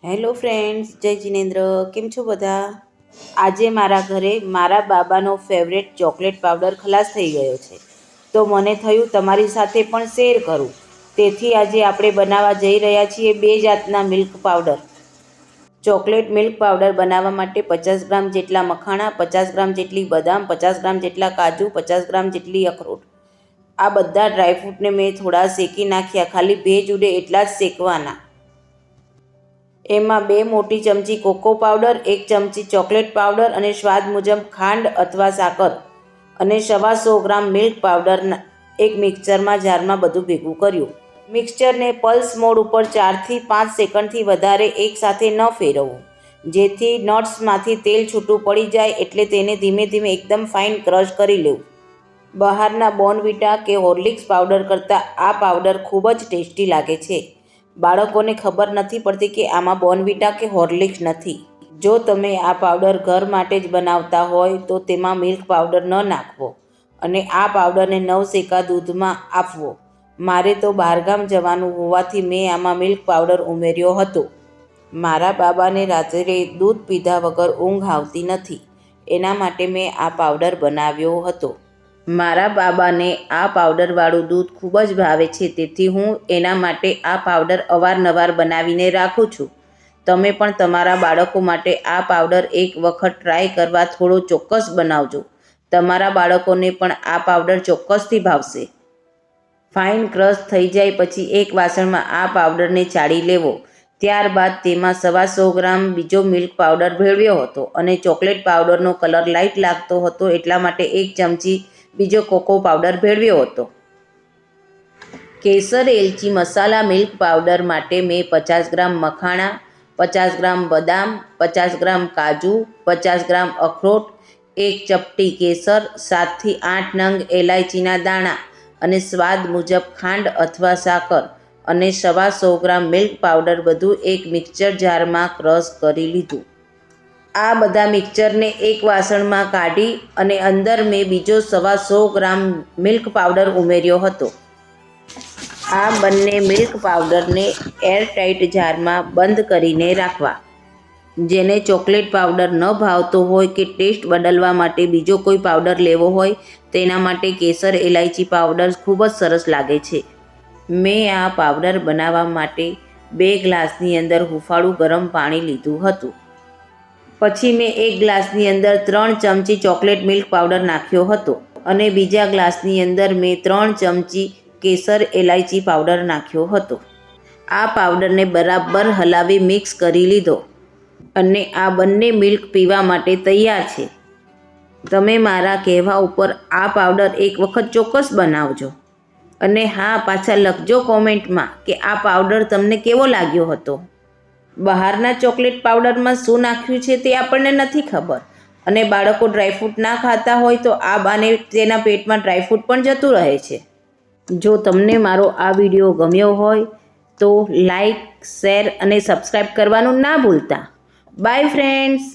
Hello friends, જય જિનેન્દ્ર. કેમ છો બધા? આજે મારા ઘરે મારા બાબાનો ફેવરેટ ચોકલેટ પાવડર ખલાસ થઈ ગયો છે, તો મને થયું તમારી સાથે પણ શેર કરું. તેથી આજે આપણે બનાવવા જઈ રહ્યા છીએ 2 જાતના milk powder. Chocolate milk powder બનાવવા માટે 50 ગ્રામ જેટલા મખાણા, 50 ગ્રામ જેટલી બદામ, 50 ગ્રામ જેટલા કાજુ, 50 ગ્રામ જેટલી અખરોટ. આ બધા ડ્રાયફ્રૂટને મેં થોડા શેકી નાખ્યા, ખાલી ભેજ ઉડે એટલા જ શેકવાના. એમાં 2 મોટી ચમચી કોકો પાવડર, 1 ચમચી ચોકલેટ પાવડર અને સ્વાદ મુજબ ખાંડ અથવા સાકર અને 125 ગ્રામ મિલ્ક પાવડર એક મિક્સરમાં જારમાં બધું ભેગું કર્યું. મિક્સચરને પલ્સ મોડ ઉપર 4 થી 5 સેકન્ડથી વધારે એકસાથે ન ફેરવવું, જેથી નટ્સમાંથી તેલ છૂટું પડી જાય. એટલે તેને ધીમે ધીમે એકદમ ફાઇન ક્રશ કરી લેવું. બહારના બોર્નવિટા કે હોર્લિક્સ પાવડર કરતાં આ પાવડર ખૂબ જ ટેસ્ટી લાગે છે. બાળકોને ખબર નથી પડતી કે આમાં બોર્નવિટા કે હોર્લિક્સ નથી. જો તમે આ પાવડર ઘર માટે જ બનાવતા હોય તો તેમાં મિલ્ક પાવડર ન નાખવો અને આ પાવડરને નવશેકા દૂધમાં આપવો. મારે તો બહારગામ જવાનું હોવાથી મેં આમાં મિલ્ક પાવડર ઉમેર્યો હતો. મારા બાબાને રાત્રે દૂધ પીધા વગર ઊંઘ આવતી નથી, એના માટે મેં આ પાવડર બનાવ્યો હતો. મારા બાબાને આ પાવડરવાળું દૂધ ખૂબ જ ભાવે છે, તેથી હું એના માટે આ પાવડર અવારનવાર બનાવીને રાખું છું. તમે પણ તમારા બાળકો માટે આ પાવડર એક વખત ટ્રાય કરવા થોડો ચોક્કસ બનાવજો. તમારા બાળકોને પણ આ પાવડર ચોક્કસથી ભાવશે. ફાઇન ક્રશ થઈ જાય પછી એક વાસણમાં આ પાવડરને ચાળી લેવો. ત્યારબાદ તેમાં 125 ગ્રામ બીજો મિલ્ક પાવડર ભેળવ્યો હતો અને ચોકલેટ પાવડરનો કલર લાઇટ લાગતો હતો એટલા માટે 1 ચમચી બીજો કોકો પાવડર ભેળવ્યો હતો. કેસર એલચી મસાલા મિલ્ક પાવડર માટે મેં 50 ગ્રામ મખાણા, 50 ગ્રામ બદામ, 50 ગ્રામ કાજુ, 50 ગ્રામ અખરોટ, 1 ચપટી કેસર, 7 થી 8 નંગ એલાયચીના દાણા અને સ્વાદ મુજબ ખાંડ અથવા સાકર અને 125 ગ્રામ મિલ્ક પાવડર બધું એક મિક્સર જારમાં ક્રશ કરી લીધું. આ બધા મિક્સરને એક વાસણમાં કાઢી અને અંદર મેં બીજો 125 ગ્રામ મિલ્ક પાવડર ઉમેર્યો હતો. આ બંને મિલ્ક પાવડરને એરટાઇટ જારમાં બંધ કરીને રાખવા. જેને ચોકલેટ પાવડર ન ભાવતો હોય કે ટેસ્ટ બદલવા માટે બીજો કોઈ પાવડર લેવો હોય તેના માટે કેસર એલાયચી પાવડર ખૂબ જ સરસ લાગે છે. મેં આ પાવડર બનાવવા માટે 2 ગ્લાસની અંદર હૂંફાળું ગરમ પાણી લીધું હતું. પછી મેં 1 ગ્લાસની અંદર 3 ચમચી ચોકલેટ મિલ્ક પાવડર નાખ્યો હતો અને બીજા ગ્લાસની અંદર મેં 3 ચમચી કેસર એલાયચી પાવડર નાખ્યો હતો. આ પાવડરને બરાબર હલાવી મિક્સ કરી લીધો અને આ બંને મિલ્ક પીવા માટે તૈયાર છે. તમે મારા કહેવા ઉપર આ પાવડર એક વખત ચોક્કસ બનાવજો અને હા, પાછા લખજો કોમેન્ટમાં કે આ પાવડર તમને કેવો લાગ્યો હતો. બહારના ચોકલેટ પાવડરમાં શું નાખ્યું છે તે આપણને નથી ખબર અને બાળકો ડ્રાયફ્રૂટ ના ખાતા હોય તો આ બાને તેના પેટમાં ડ્રાયફ્રૂટ પણ જતું રહે છે. જો તમને મારો આ વિડીયો ગમ્યો હોય તો લાઈક, શેર અને સબસ્ક્રાઈબ કરવાનું ના ભૂલતા. By friends.